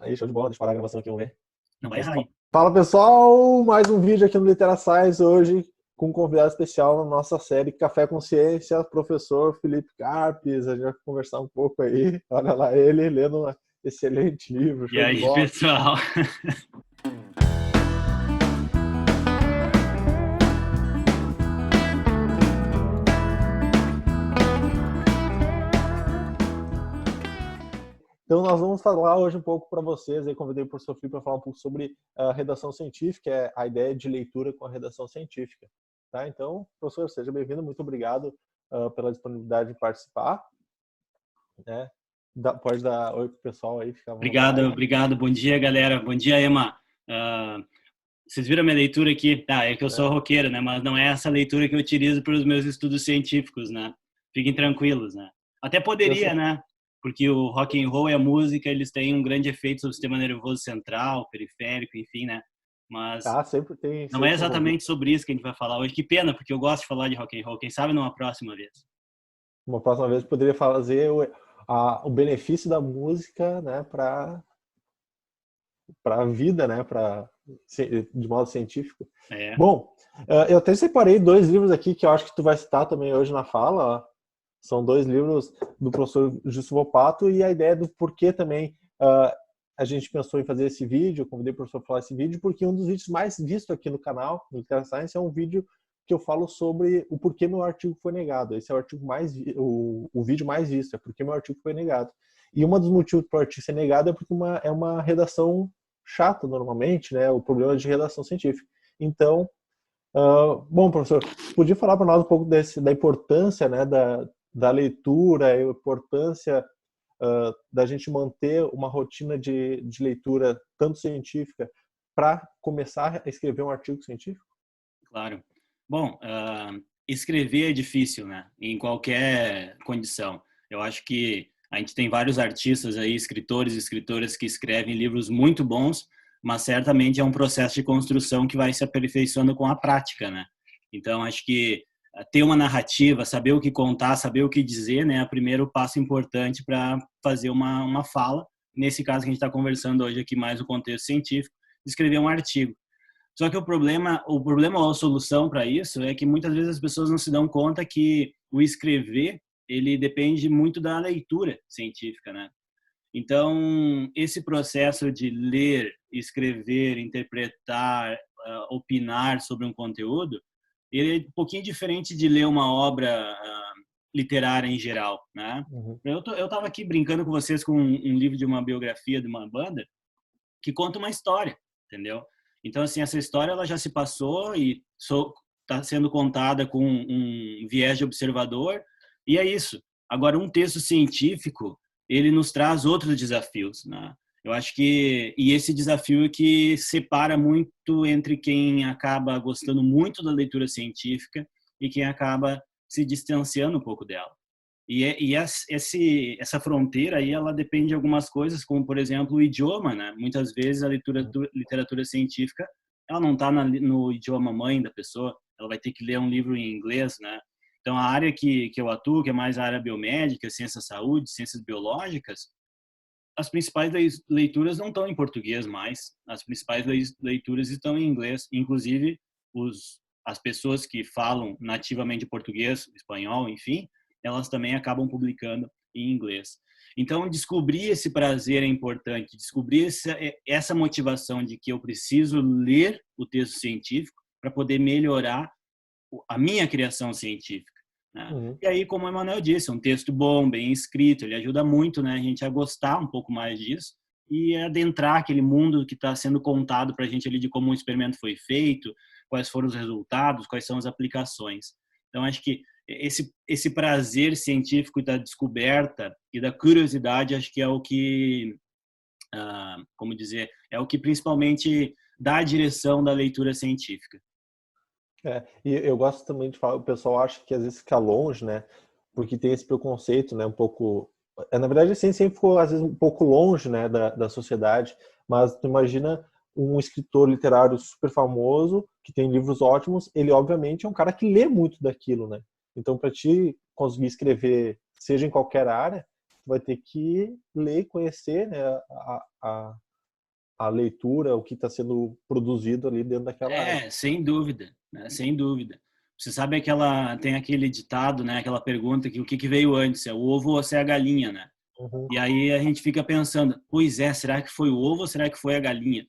Aí, show de bola. Deixa eu parar a gravação aqui, vamos ver. Não vai errar, hein? Fala, pessoal! Mais um vídeo aqui no Literascience hoje com um convidado especial na nossa série Café Consciência, professor Felipe Carpes. A gente vai conversar um pouco aí. Olha lá ele lendo um excelente livro, E show de aí, bola. pessoal? Então nós vamos falar hoje um pouco para vocês, aí convidei o professor Felipe para falar um pouco sobre a redação científica, a ideia de leitura com a redação científica. Tá? Então, professor, seja bem-vindo, muito obrigado pela disponibilidade de participar. Né? Pode dar oi pro pessoal aí, fica à vontade. Obrigado. Bom dia, galera. Bom dia, Emma. Vocês viram a minha leitura aqui? É que eu sou roqueiro, né? Mas não é essa leitura que eu utilizo para os meus estudos científicos, né? Fiquem tranquilos, né? Até poderia, né? Porque o rock and roll e a música, eles têm um grande efeito sobre o sistema nervoso central, periférico, enfim, né? Mas sempre tem. não é exatamente sobre isso que a gente vai falar hoje. Que pena, porque eu gosto de falar de rock and roll. Quem sabe numa próxima vez. Uma próxima vez poderia fazer o benefício da música, né, para a vida, né, de modo científico. Bom, eu até separei dois livros aqui que eu acho que tu vai citar também hoje na fala. Ó. São dois livros do professor Justo Volpato e a ideia do porquê também a gente pensou em fazer esse vídeo. Eu convidei o professor para falar esse vídeo porque um dos vídeos mais vistos aqui no canal, no Literascience, é um vídeo que eu falo sobre o porquê meu artigo foi negado. Esse é o artigo o vídeo mais visto, é porque meu artigo foi negado. E um dos motivos para o artigo ser negado é porque é uma redação chata normalmente, né? O problema de redação científica. Então, bom, professor, podia falar para nós um pouco da importância, né, da leitura, a importância da gente manter uma rotina de leitura tanto científica para começar a escrever um artigo científico? Claro. Bom, escrever é difícil, né? Em qualquer condição. Eu acho que a gente tem vários artistas aí, escritores e escritoras que escrevem livros muito bons, mas certamente é um processo de construção que vai se aperfeiçoando com a prática, né? Então, acho que ter uma narrativa, saber o que contar, saber o que dizer, né, é o primeiro passo importante para fazer uma fala. Nesse caso que a gente está conversando hoje aqui, mais o contexto científico, escrever um artigo. Só que o problema ou a solução para isso é que muitas vezes as pessoas não se dão conta que o escrever, ele depende muito da leitura científica, né? Então, esse processo de ler, escrever, interpretar, opinar sobre um conteúdo, ele é um pouquinho diferente de ler uma obra literária em geral, né? Uhum. Eu estava aqui brincando com vocês com um livro de uma biografia de uma banda que conta uma história, entendeu? Então, assim, essa história ela já se passou e está sendo contada com um viés de observador, e é isso. Agora, um texto científico, ele nos traz outros desafios, né? Eu acho que e esse desafio é que separa muito entre quem acaba gostando muito da leitura científica e quem acaba se distanciando um pouco dela. Essa fronteira aí, ela depende de algumas coisas, como, por exemplo, o idioma, né? Muitas vezes a literatura científica, ela não está no idioma mãe da pessoa, ela vai ter que ler um livro em inglês, né? Então, a área que eu atuo, que é mais a área biomédica, ciências da saúde, ciências biológicas, as principais leituras não estão em português mais, as principais leituras estão em inglês, inclusive as pessoas que falam nativamente português, espanhol, enfim, elas também acabam publicando em inglês. Então, descobrir esse prazer é importante, descobrir essa motivação de que eu preciso ler o texto científico para poder melhorar a minha criação científica. Né? Uhum. E aí, como o Emanuel disse, é um texto bom, bem escrito, ele ajuda muito, né, a gente a gostar um pouco mais disso e adentrar aquele mundo que está sendo contado para a gente ali de como o experimento foi feito, quais foram os resultados, quais são as aplicações. Então, acho que esse prazer científico da descoberta e da curiosidade, acho que é o que, como dizer, é o que principalmente dá a direção da leitura científica. E eu gosto também de falar, o pessoal acha que às vezes fica longe, né? Porque tem esse preconceito, né? Um pouco. Na verdade, assim, sempre ficou às vezes um pouco longe, né, da sociedade. Mas tu imagina um escritor literário super famoso, que tem livros ótimos, ele obviamente é um cara que lê muito daquilo, né? Então, para ti conseguir escrever, seja em qualquer área, tu vai ter que ler e conhecer, né, a leitura, o que está sendo produzido ali dentro daquela área. Sem dúvida, né? Sem dúvida. Você sabe tem aquele ditado, né? Aquela pergunta que o que veio antes, é o ovo ou se é a galinha, né? Uhum. E aí a gente fica pensando, pois é, será que foi o ovo ou será que foi a galinha?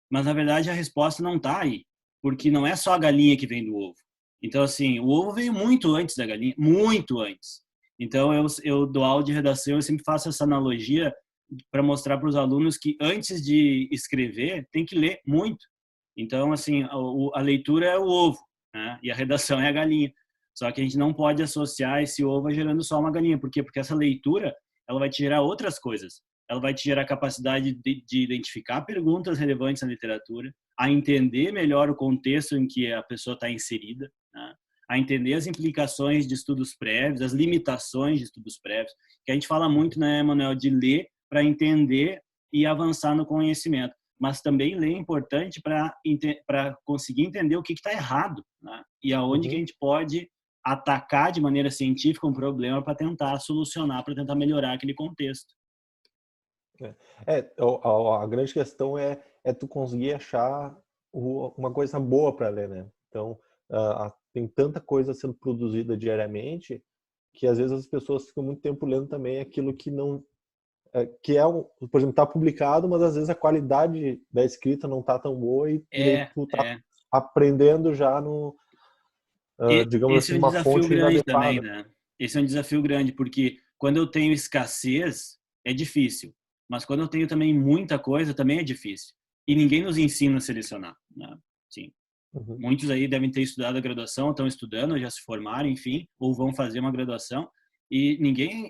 Mas na verdade a resposta não está aí, porque não é só a galinha que vem do ovo. Então assim, o ovo veio muito antes da galinha, muito antes. Então eu dou aula de redação, eu sempre faço essa analogia para mostrar para os alunos que antes de escrever tem que ler muito. Então assim, a leitura é o ovo, né? E a redação é a galinha. Só que a gente não pode associar esse ovo gerando só uma galinha. Por quê? Porque essa leitura ela vai te gerar outras coisas. Ela vai te gerar a capacidade de identificar perguntas relevantes na literatura, a entender melhor o contexto em que a pessoa está inserida, né? A entender as implicações de estudos prévios, as limitações de estudos prévios, que a gente fala muito, né, Manuel, de ler para entender e avançar no conhecimento. Mas também ler é importante para conseguir entender o que está errado, né? E aonde que a gente pode atacar de maneira científica um problema para tentar solucionar, para tentar melhorar aquele contexto. A grande questão é tu conseguir achar uma coisa boa para ler, né? Então, tem tanta coisa sendo produzida diariamente que às vezes as pessoas ficam muito tempo lendo também aquilo que não por exemplo, está publicado, mas às vezes a qualidade da escrita não tá tão boa e daí tu tá aprendendo já digamos Esse assim, é um numa desafio fonte grande também, inadequada. né? Esse é um desafio grande, porque quando eu tenho escassez, é difícil. Mas quando eu tenho também muita coisa, também é difícil. E ninguém nos ensina a selecionar, né? Sim. Uhum. Muitos aí devem ter estudado a graduação, estão estudando, já se formaram, enfim, ou vão fazer uma graduação. E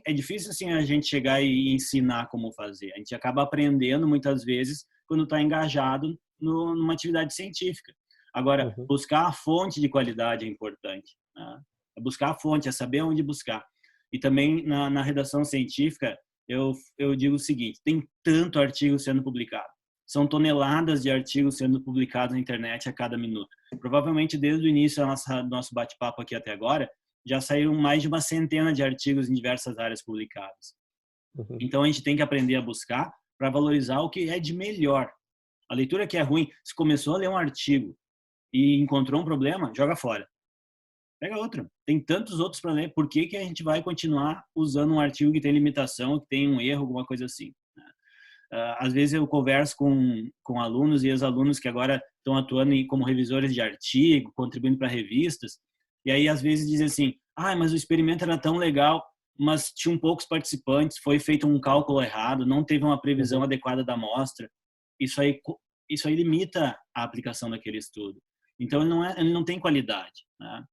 é difícil assim a gente chegar e ensinar como fazer. A gente acaba aprendendo muitas vezes quando está engajado numa atividade científica. Agora, Uhum. buscar a fonte de qualidade é importante, né? É buscar a fonte, é saber onde buscar. E também na redação científica, eu digo o seguinte, tem tanto artigo sendo publicado. São toneladas de artigos sendo publicados na internet a cada minuto. Provavelmente, desde o início do nosso bate-papo aqui até agora, já saíram mais de uma centena de artigos em diversas áreas publicadas. Uhum. Então, a gente tem que aprender a buscar para valorizar o que é de melhor. A leitura que é ruim, se começou a ler um artigo e encontrou um problema, joga fora. Pega outro. Tem tantos outros para ler. Por que a gente vai continuar usando um artigo que tem limitação, que tem um erro, alguma coisa assim? Às vezes eu converso com alunos e ex-alunos que agora estão atuando como revisores de artigo, contribuindo para revistas, e aí às vezes dizem assim, mas o experimento era tão legal, mas tinham poucos participantes, foi feito um cálculo errado, não teve uma previsão adequada da amostra. Isso aí limita a aplicação daquele estudo. Então ele não tem qualidade, né?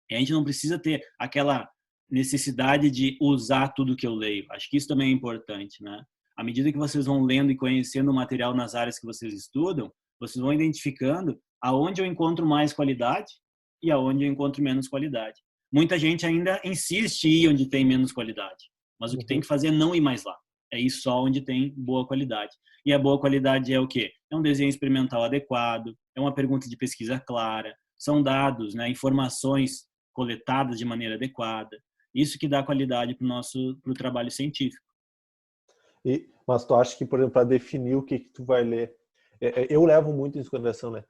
E a gente não precisa ter aquela necessidade de usar tudo que eu leio. Acho que isso também é importante, né? À medida que vocês vão lendo e conhecendo o material nas áreas que vocês estudam, vocês vão identificando aonde eu encontro mais qualidade e aonde eu encontro menos qualidade. Muita gente ainda insiste em ir onde tem menos qualidade, mas o que tem que fazer é não ir mais lá. É ir só onde tem boa qualidade. E a boa qualidade é o quê? É um desenho experimental adequado, é uma pergunta de pesquisa clara, são dados, né, informações coletadas de maneira adequada. Isso que dá qualidade para o trabalho científico. Mas tu acha que, por exemplo, para definir o que tu vai ler, eu levo muito em consideração, né?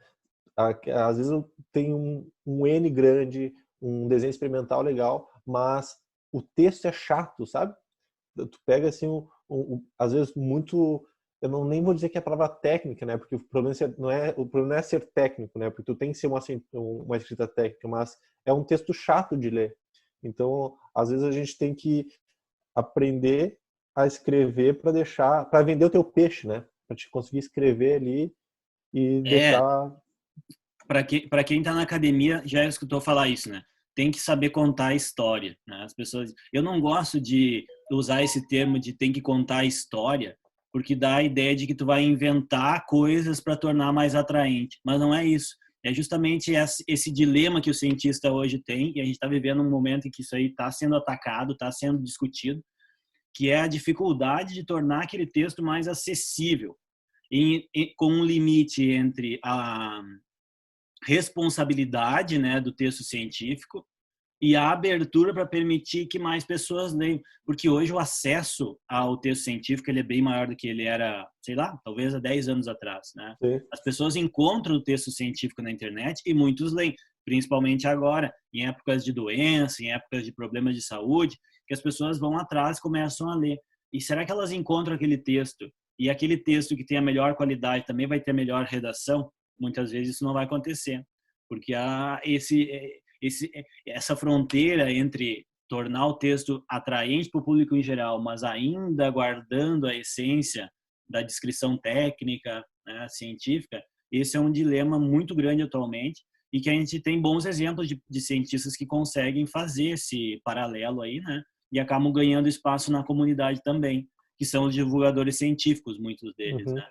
Às vezes eu tenho um N grande, um desenho experimental legal, mas o texto é chato, sabe? Tu pega assim, às vezes muito, eu não nem vou dizer que é a palavra técnica, né? Porque o problema não é ser técnico, né? Porque tu tem que ser uma escrita técnica, mas é um texto chato de ler. Então, às vezes a gente tem que aprender a escrever para vender o teu peixe, né? Para te conseguir escrever ali e deixar. Para quem está na academia já escutou falar isso, né? Tem que saber contar a história, né? As pessoas, eu não gosto de usar esse termo de tem que contar a história, porque dá a ideia de que tu vai inventar coisas para tornar mais atraente, mas não é isso. É justamente esse dilema que o cientista hoje tem, e a gente está vivendo um momento em que isso aí está sendo atacado, está sendo discutido, que é a dificuldade de tornar aquele texto mais acessível, com um limite entre a responsabilidade, né, do texto científico e a abertura para permitir que mais pessoas leiam. Porque hoje o acesso ao texto científico ele é bem maior do que ele era, sei lá, talvez há 10 anos atrás, né? Sim. As pessoas encontram o texto científico na internet e muitos leem, principalmente agora, em épocas de doença, em épocas de problemas de saúde, que as pessoas vão atrás e começam a ler. E será que elas encontram aquele texto? E aquele texto que tem a melhor qualidade também vai ter a melhor redação? Muitas vezes isso não vai acontecer, porque há essa fronteira entre tornar o texto atraente para o público em geral, mas ainda guardando a essência da descrição técnica, né, científica, esse é um dilema muito grande atualmente e que a gente tem bons exemplos de cientistas que conseguem fazer esse paralelo aí, né, e acabam ganhando espaço na comunidade também, que são os divulgadores científicos, muitos deles, Uhum. né?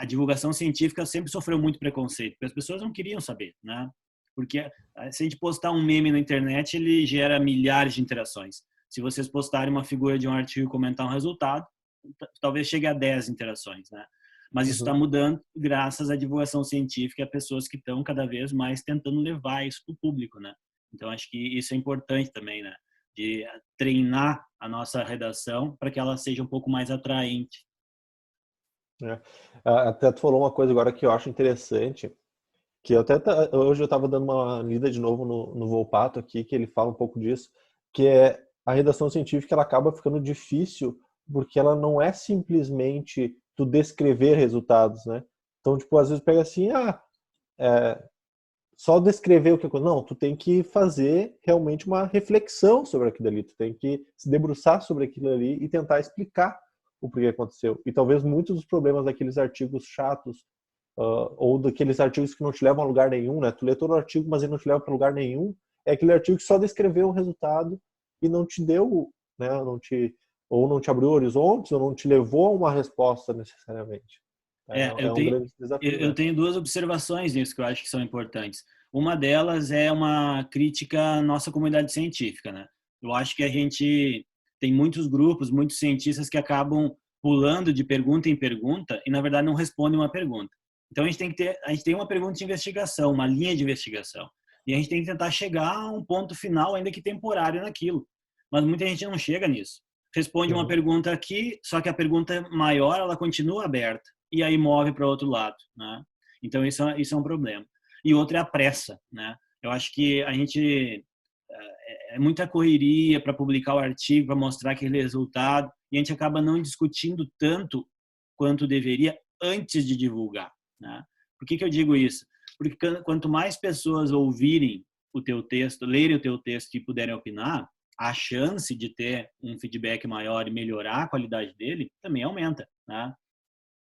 A divulgação científica sempre sofreu muito preconceito, porque as pessoas não queriam saber, né? Porque se a gente postar um meme na internet, ele gera milhares de interações. Se vocês postarem uma figura de um artigo e comentar um resultado, talvez chegue a 10 interações, né? Mas isso está mudando graças à divulgação científica e a pessoas que estão cada vez mais tentando levar isso para o público, né? Então, acho que isso é importante também, né? De treinar a nossa redação para que ela seja um pouco mais atraente. É. Até tu falou uma coisa agora que eu acho interessante, que hoje eu estava dando uma lida de novo no Volpato aqui, que ele fala um pouco disso, que é a redação científica, ela acaba ficando difícil porque ela não é simplesmente tu descrever resultados, né? Então, tipo, às vezes pega assim, só descrever o que aconteceu. Não, tu tem que fazer realmente uma reflexão sobre aquilo ali, tu tem que se debruçar sobre aquilo ali e tentar explicar o porquê aconteceu. E talvez muitos dos problemas daqueles artigos chatos, ou daqueles artigos que não te levam a lugar nenhum, né? Tu lê todo o artigo, mas ele não te leva para lugar nenhum. É aquele artigo que só descreveu o resultado e não te deu, né? Ou não te abriu horizontes, ou não te levou a uma resposta necessariamente. É um grande desafio, Eu né? tenho duas observações nisso que eu acho que são importantes. Uma delas é uma crítica à nossa comunidade científica, né? Eu acho que a gente tem muitos grupos, muitos cientistas que acabam pulando de pergunta em pergunta e na verdade não respondem uma pergunta. Então a gente tem uma pergunta de investigação, uma linha de investigação, e a gente tem que tentar chegar a um ponto final, ainda que temporário, naquilo. Mas muita gente não chega nisso. Responde uma pergunta aqui, só que a pergunta maior ela continua aberta e aí move para outro lado, né? Então isso é um problema. E outro é a pressa, né? Eu acho que a gente é muita correria para publicar o artigo, para mostrar aquele resultado, e a gente acaba não discutindo tanto quanto deveria antes de divulgar, né? Por que eu digo isso? Porque quanto mais pessoas ouvirem o teu texto, lerem o teu texto e puderem opinar, a chance de ter um feedback maior e melhorar a qualidade dele também aumenta, né?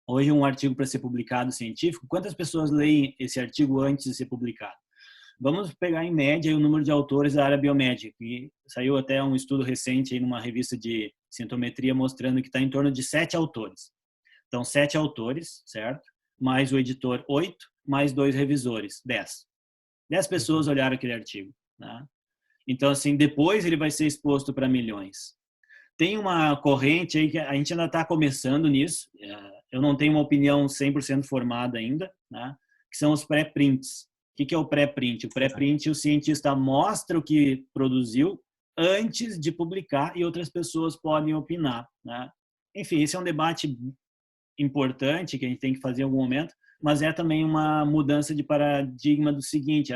Hoje um artigo para ser publicado científico, quantas pessoas leem esse artigo antes de ser publicado? Vamos pegar em média o número de autores da área biomédica, e saiu até um estudo recente aí numa revista de cientometria mostrando que está em torno de 7 autores. Então, 7 autores, certo? Mais o editor, 8, mais 2 revisores, 10. 10 pessoas olharam aquele artigo, né? Então, assim, depois ele vai ser exposto para milhões. Tem uma corrente aí que a gente ainda está começando nisso, eu não tenho uma opinião 100% formada ainda, né? Que são os pré-prints. O que é o pré-print? O pré-print, o cientista mostra o que produziu antes de publicar e outras pessoas podem opinar, né? Enfim, esse é um debate importante que a gente tem que fazer em algum momento, mas é também uma mudança de paradigma do seguinte,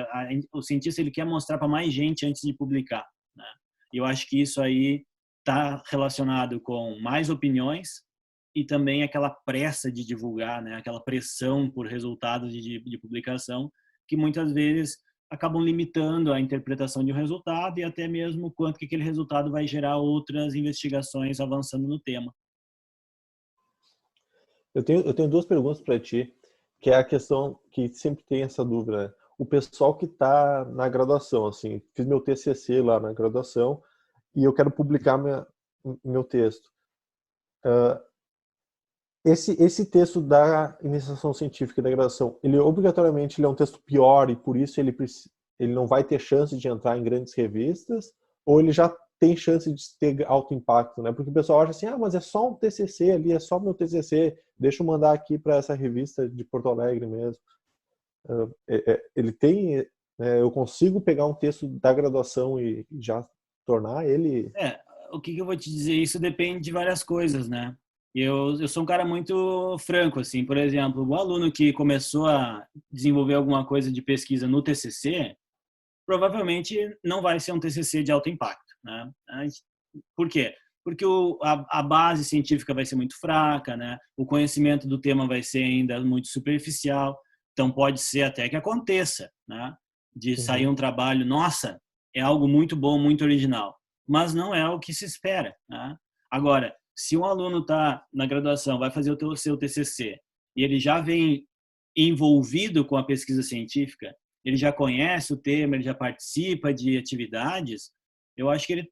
o cientista ele quer mostrar para mais gente antes de publicar, né? E eu acho que isso aí está relacionado com mais opiniões e também aquela pressa de divulgar, né? Aquela pressão por resultados de publicação que muitas vezes acabam limitando a interpretação de um resultado e até mesmo quanto que aquele resultado vai gerar outras investigações avançando no tema. Eu tenho duas perguntas para ti, que é a questão que sempre tem essa dúvida, né? O pessoal que está na graduação, assim, fiz meu TCC lá na graduação e eu quero publicar meu texto. Esse texto da iniciação científica e da graduação, ele obrigatoriamente ele é um texto pior e por isso ele não vai ter chance de entrar em grandes revistas, ou ele já tem chance de ter alto impacto, né? Porque o pessoal acha assim, mas é só um TCC ali, é só meu TCC, deixa eu mandar aqui para essa revista de Porto Alegre mesmo. Ele tem Eu consigo pegar um texto da graduação e já tornar ele... O que eu vou te dizer? Isso depende de várias coisas, né? Eu sou um cara muito franco, assim. Por exemplo, o aluno que começou a desenvolver alguma coisa de pesquisa no TCC, provavelmente não vai ser um TCC de alto impacto, né? Por quê? Porque a base científica vai ser muito fraca, né? O conhecimento do tema vai ser ainda muito superficial. Então, pode ser até que aconteça, né? De sair Uhum. um trabalho, nossa, é algo muito bom, muito original, mas não é o que se espera, né? Agora, se um aluno está na graduação, vai fazer o seu TCC, e ele já vem envolvido com a pesquisa científica, ele já conhece o tema, ele já participa de atividades, eu acho que ele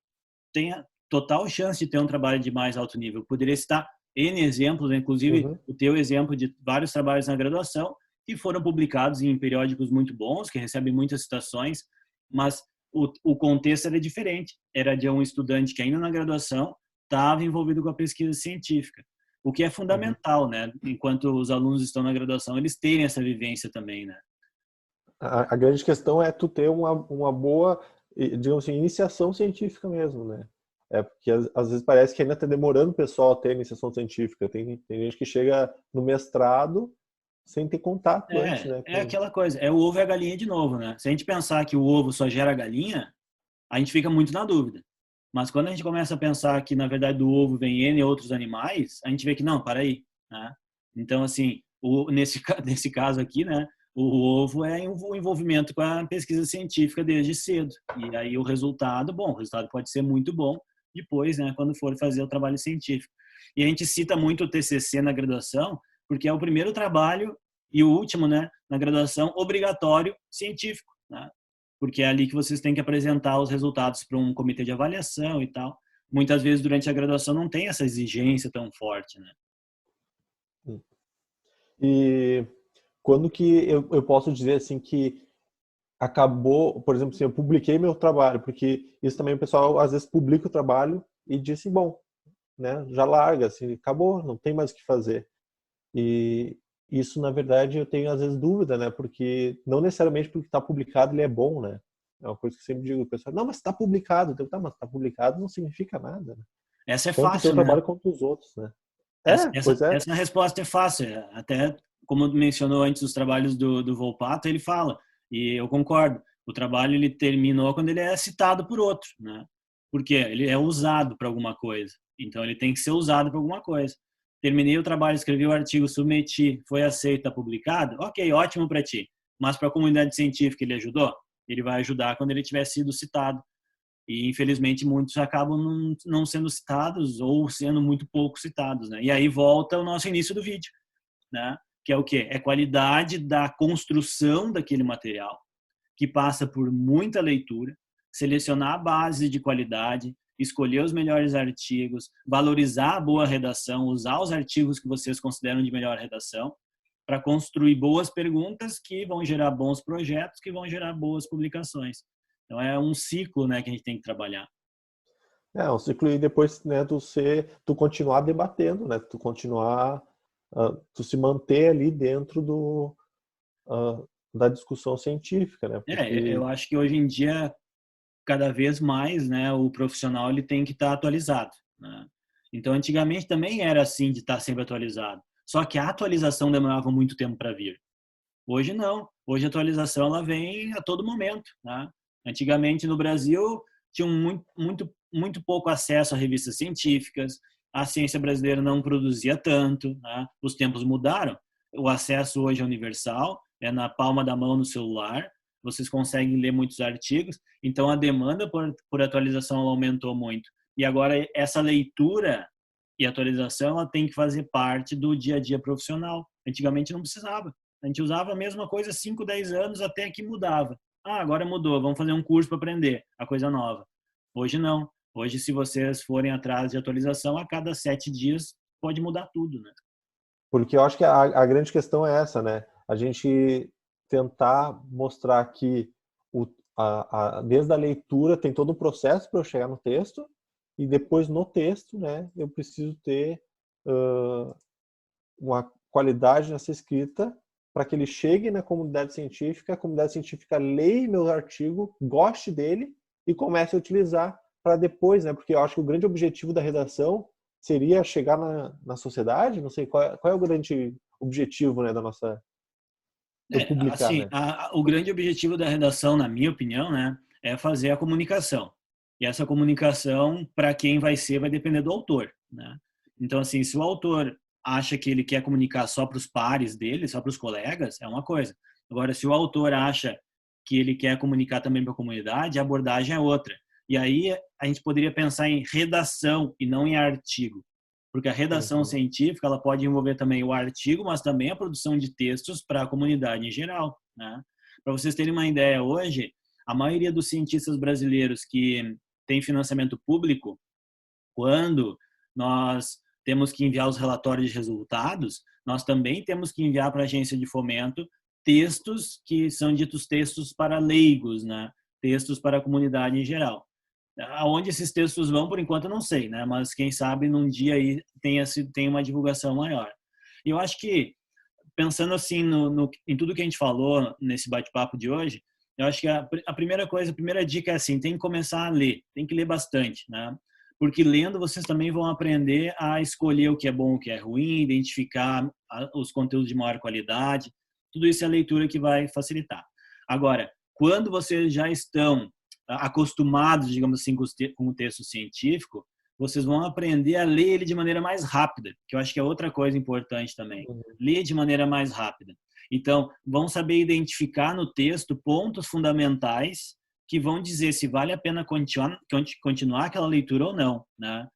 tem a total chance de ter um trabalho de mais alto nível. Eu poderia citar N exemplos, inclusive Uhum. o teu exemplo de vários trabalhos na graduação que foram publicados em periódicos muito bons, que recebem muitas citações, mas o contexto era diferente. Era de um estudante que ainda na graduação estava envolvido com a pesquisa científica, o que é Uhum. fundamental, né? Enquanto os alunos estão na graduação, eles terem essa vivência também, né? A grande questão é tu ter uma boa, digamos assim, iniciação científica mesmo, né? Porque às vezes parece que ainda está demorando o pessoal a ter iniciação científica. Tem gente que chega no mestrado sem ter contato antes, né? É aquela coisa, é o ovo e a galinha de novo, né? Se a gente pensar que o ovo só gera galinha, a gente fica muito na dúvida. Mas quando a gente começa a pensar que, na verdade, do ovo vem N outros animais, a gente vê que não, para aí, né? Então, assim, nesse caso aqui, né, o ovo é o envolvimento com a pesquisa científica desde cedo. E aí o resultado, bom, o resultado pode ser muito bom depois, né, quando for fazer o trabalho científico. E a gente cita muito o TCC na graduação, porque é o primeiro trabalho e o último, né, na graduação obrigatório científico, né? Porque é ali que vocês têm que apresentar os resultados para um comitê de avaliação e tal. Muitas vezes durante a graduação não tem essa exigência tão forte, né? E quando que eu posso dizer assim que acabou, por exemplo, assim, eu publiquei meu trabalho, porque isso também o pessoal às vezes publica o trabalho e diz assim, bom, né, já larga, assim, acabou, não tem mais o que fazer. E isso, na verdade, eu tenho às vezes dúvida, né, porque não necessariamente porque está publicado ele é bom, né. É uma coisa que eu sempre digo, o pessoal, não, mas está publicado. Eu, tá, mas está publicado não significa nada, né? Essa é Tanto o teu fácil, né? trabalho quanto os outros, né? Pois é. Essa resposta é fácil. Até como mencionou antes os trabalhos do Volpato, ele fala, e eu concordo, o trabalho ele terminou quando ele é citado por outro, né? Porque ele é usado para alguma coisa. Então ele tem que ser usado para alguma coisa. Terminei o trabalho, escrevi o artigo, submeti, foi aceito, está publicado. Ok, ótimo para ti. Mas para a comunidade científica ele ajudou? Ele vai ajudar quando ele tiver sido citado. E, infelizmente, muitos acabam não sendo citados ou sendo muito pouco citados, né? E aí volta o nosso início do vídeo, né? Que é o quê? É qualidade da construção daquele material, que passa por muita leitura, selecionar a base de qualidade, escolher os melhores artigos, valorizar a boa redação, usar os artigos que vocês consideram de melhor redação, para construir boas perguntas que vão gerar bons projetos, que vão gerar boas publicações. Então é um ciclo, né, que a gente tem que trabalhar. Um ciclo e depois, né, tu continuar debatendo, né, tu continuar, tu se manter ali dentro da discussão científica, né, porque... Eu acho que hoje em dia cada vez mais, né, o profissional ele tem que estar atualizado, né? Então antigamente também era assim de estar sempre atualizado. Só que a atualização demorava muito tempo para vir. Hoje não. Hoje a atualização ela vem a todo momento, né? Antigamente no Brasil tinham muito pouco acesso a revistas científicas. A ciência brasileira não produzia tanto, né? Os tempos mudaram. O acesso hoje é universal, é na palma da mão no celular. Vocês conseguem ler muitos artigos. Então a demanda por atualização ela aumentou muito. E agora essa leitura e atualização ela tem que fazer parte do dia a dia profissional. Antigamente não precisava. A gente usava a mesma coisa 5, 10 anos até que mudava. Ah, agora mudou, vamos fazer um curso para aprender a coisa nova. Hoje não. Hoje, se vocês forem atrás de atualização, a cada 7 dias pode mudar tudo, né? Porque eu acho que a grande questão é essa, né? A gente tentar mostrar que desde a leitura tem todo um processo para eu chegar no texto e depois no texto, né, eu preciso ter uma qualidade nessa escrita para que ele chegue na comunidade científica, a comunidade científica leia meu artigo, goste dele e comece a utilizar para depois, né? Porque eu acho que o grande objetivo da redação seria chegar na sociedade, não sei qual é o grande objetivo, né, da nossa do publicar, Assim, né? o grande objetivo da redação, na minha opinião, né, é fazer a comunicação. E essa comunicação, para quem vai ser, vai depender do autor, né? Então, assim, se o autor acha que ele quer comunicar só para os pares dele, só para os colegas, é uma coisa. Agora, se o autor acha que ele quer comunicar também para a comunidade, a abordagem é outra. E aí a gente poderia pensar em redação e não em artigo. Porque a redação Uhum. científica ela pode envolver também o artigo, mas também a produção de textos para a comunidade em geral, né? Para vocês terem uma ideia, hoje, a maioria dos cientistas brasileiros que tem financiamento público, quando nós temos que enviar os relatórios de resultados, nós também temos que enviar para a agência de fomento textos que são ditos textos para leigos, né? Textos para a comunidade em geral. Aonde esses textos vão, por enquanto, eu não sei, né? Mas quem sabe num dia aí tem uma divulgação maior. E eu acho que, pensando assim em tudo que a gente falou nesse bate-papo de hoje, eu acho que a primeira coisa, a primeira dica é assim, tem que começar a ler, tem que ler bastante, né? Porque lendo vocês também vão aprender a escolher o que é bom, o que é ruim, identificar os conteúdos de maior qualidade. Tudo isso é a leitura que vai facilitar. Agora, quando vocês já estão acostumados, digamos assim, com o texto científico, vocês vão aprender a ler ele de maneira mais rápida, que eu acho que é outra coisa importante também. Ler de maneira mais rápida. Então, vão saber identificar no texto pontos fundamentais que vão dizer se vale a pena continuar aquela leitura ou não, né?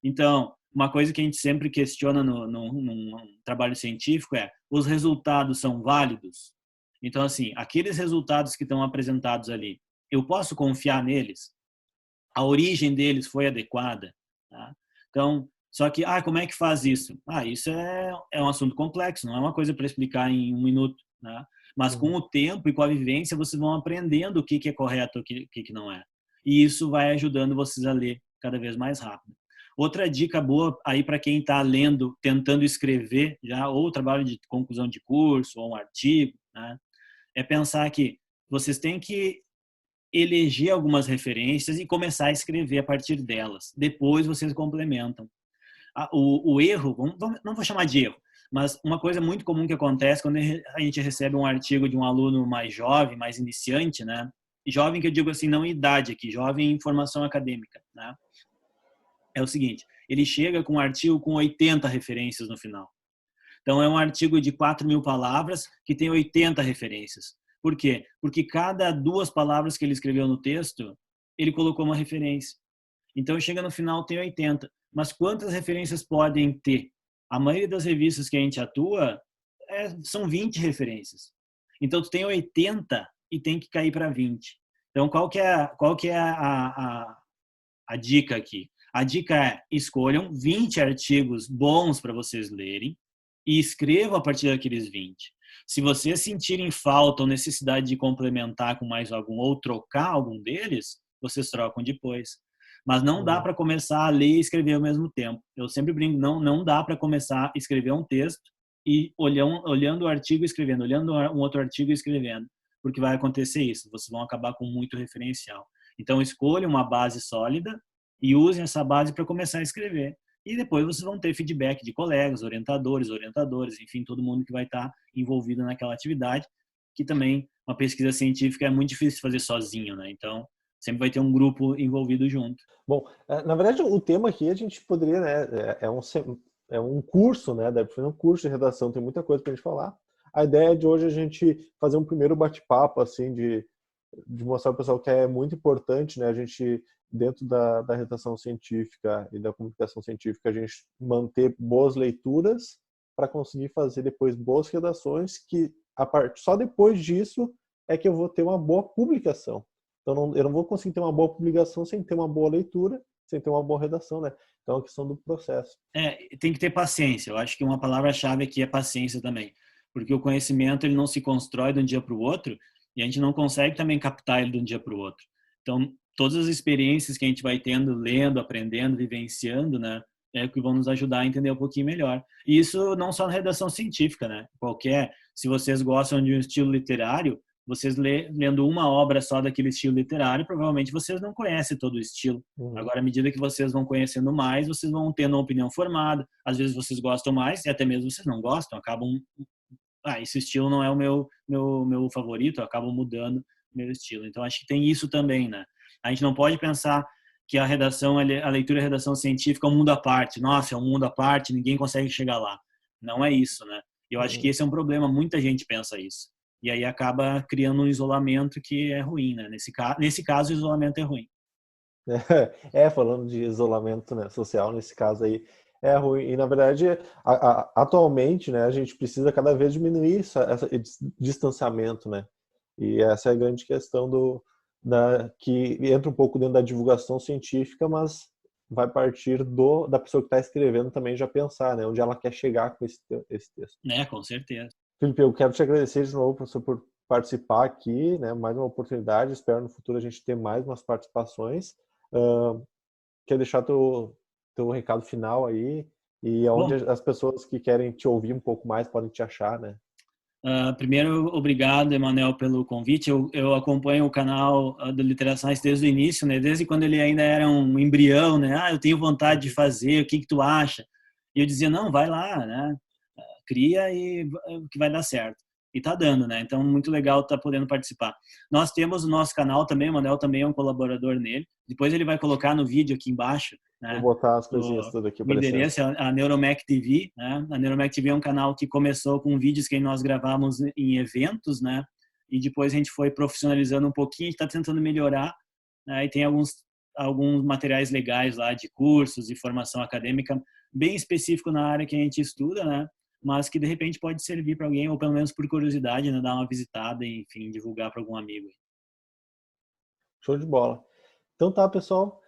Então, uma coisa que a gente sempre questiona num trabalho científico é: os resultados são válidos? Então, assim, aqueles resultados que estão apresentados ali, eu posso confiar neles? A origem deles foi adequada? Tá? Então, só que, como é que faz isso? Isso é um assunto complexo, não é uma coisa para explicar em um minuto, né? Mas com o tempo e com a vivência, vocês vão aprendendo o que é correto e o que não é. E isso vai ajudando vocês a ler cada vez mais rápido. Outra dica boa aí para quem está lendo, tentando escrever já, ou trabalho de conclusão de curso, ou um artigo, né? É pensar que vocês têm que eleger algumas referências e começar a escrever a partir delas. Depois vocês complementam. O erro, não vou chamar de erro, mas uma coisa muito comum que acontece quando a gente recebe um artigo de um aluno mais jovem, mais iniciante, né? Jovem que eu digo assim, não em idade aqui, jovem em formação acadêmica, né? É o seguinte, ele chega com um artigo com 80 referências no final. Então, é um artigo de 4.000 palavras que tem 80 referências. Por quê? Porque cada 2 palavras que ele escreveu no texto, ele colocou uma referência. Então, chega no final, tem 80. Mas quantas referências podem ter? A maioria das revistas que a gente atua são 20 referências. Então, tu tem 80 e tem que cair para 20. Então, qual que é a dica aqui? A dica é: escolham 20 artigos bons para vocês lerem e escrevam a partir daqueles 20. Se vocês sentirem falta ou necessidade de complementar com mais algum ou trocar algum deles, vocês trocam depois. Mas não dá para começar a ler e escrever ao mesmo tempo. Eu sempre brinco, não dá para começar a escrever um texto e olhando o artigo e escrevendo, olhando um outro artigo e escrevendo, porque vai acontecer isso, vocês vão acabar com muito referencial. Então, escolham uma base sólida e usem essa base para começar a escrever. E depois vocês vão ter feedback de colegas, orientadores, enfim, todo mundo que vai estar envolvido naquela atividade, que também uma pesquisa científica é muito difícil de fazer sozinho, né? Então, sempre vai ter um grupo envolvido junto. Bom, na verdade, o tema aqui a gente poderia, né, é um curso, né, deve fazer um curso de redação, tem muita coisa para a gente falar. A ideia de hoje é a gente fazer um primeiro bate-papo, assim, de mostrar ao pessoal que é muito importante, né, a gente, dentro da redação científica e da comunicação científica, a gente manter boas leituras para conseguir fazer depois boas redações, que só depois disso é que eu vou ter uma boa publicação. Então, eu não vou conseguir ter uma boa publicação sem ter uma boa leitura, sem ter uma boa redação, né? Então, é uma questão do processo. Tem que ter paciência. Eu acho que uma palavra-chave aqui é paciência também. Porque o conhecimento, ele não se constrói de um dia para o outro e a gente não consegue também captar ele de um dia para o outro. Então, todas as experiências que a gente vai tendo, lendo, aprendendo, vivenciando, né? que vão nos ajudar a entender um pouquinho melhor. E isso não só na redação científica, né? Se vocês gostam de um estilo literário, vocês lendo uma obra só daquele estilo literário, provavelmente vocês não conhecem todo o estilo. Agora, à medida que vocês vão conhecendo mais, vocês vão tendo uma opinião formada. Às vezes vocês gostam mais e até mesmo vocês não gostam, acabam... esse estilo não é o meu favorito, eu acabo mudando meu estilo. Então, acho que tem isso também, né? A gente não pode pensar que a leitura e a redação científica é um mundo à parte. Nossa, é um mundo à parte, ninguém consegue chegar lá. Não é isso, né? Eu acho que esse é um problema, muita gente pensa isso. E aí acaba criando um isolamento que é ruim, né? Nesse caso, o isolamento é ruim. Falando de isolamento, né, social, nesse caso aí, é ruim. E, na verdade, atualmente, né, a gente precisa cada vez diminuir esse distanciamento, né? E essa é a grande questão que entra um pouco dentro da divulgação científica, mas vai partir da pessoa que está escrevendo também já pensar, né, onde ela quer chegar com esse texto. Com certeza. Felipe, eu quero te agradecer de novo, professor, por participar aqui, né, mais uma oportunidade. Espero no futuro a gente ter mais umas participações. Quer deixar teu recado final aí e onde as pessoas que querem te ouvir um pouco mais podem te achar, né? Primeiro, obrigado, Emanuel, pelo convite. Eu acompanho o canal do Literações desde o início, né? Desde quando ele ainda era um embrião, né? Eu tenho vontade de fazer, o que tu acha? E eu dizia, não, vai lá, né? Cria e que vai dar certo. E tá dando, né? Então, muito legal estar podendo participar. Nós temos o nosso canal também, o Emanuel também é um colaborador nele. Depois ele vai colocar no vídeo aqui embaixo, né? Vou botar as coisinhas tudo aqui aparecendo. O endereço é a Neuromec TV, né? A Neuromec TV é um canal que começou com vídeos que nós gravamos em eventos, né? E depois a gente foi profissionalizando um pouquinho, a gente está tentando melhorar, né? E tem alguns materiais legais lá de cursos e formação acadêmica bem específico na área que a gente estuda, né? Mas que de repente pode servir para alguém, ou pelo menos por curiosidade, né? Dar uma visitada e, enfim, divulgar para algum amigo. Show de bola. Então tá, pessoal.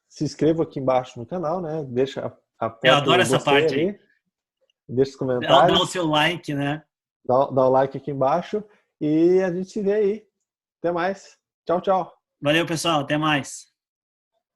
Se inscreva aqui embaixo no canal, né? Deixa Eu adoro essa parte aí. Deixa os comentários. Dá o seu like, né? Dá o like aqui embaixo e a gente se vê aí. Até mais. Tchau, tchau. Valeu, pessoal. Até mais.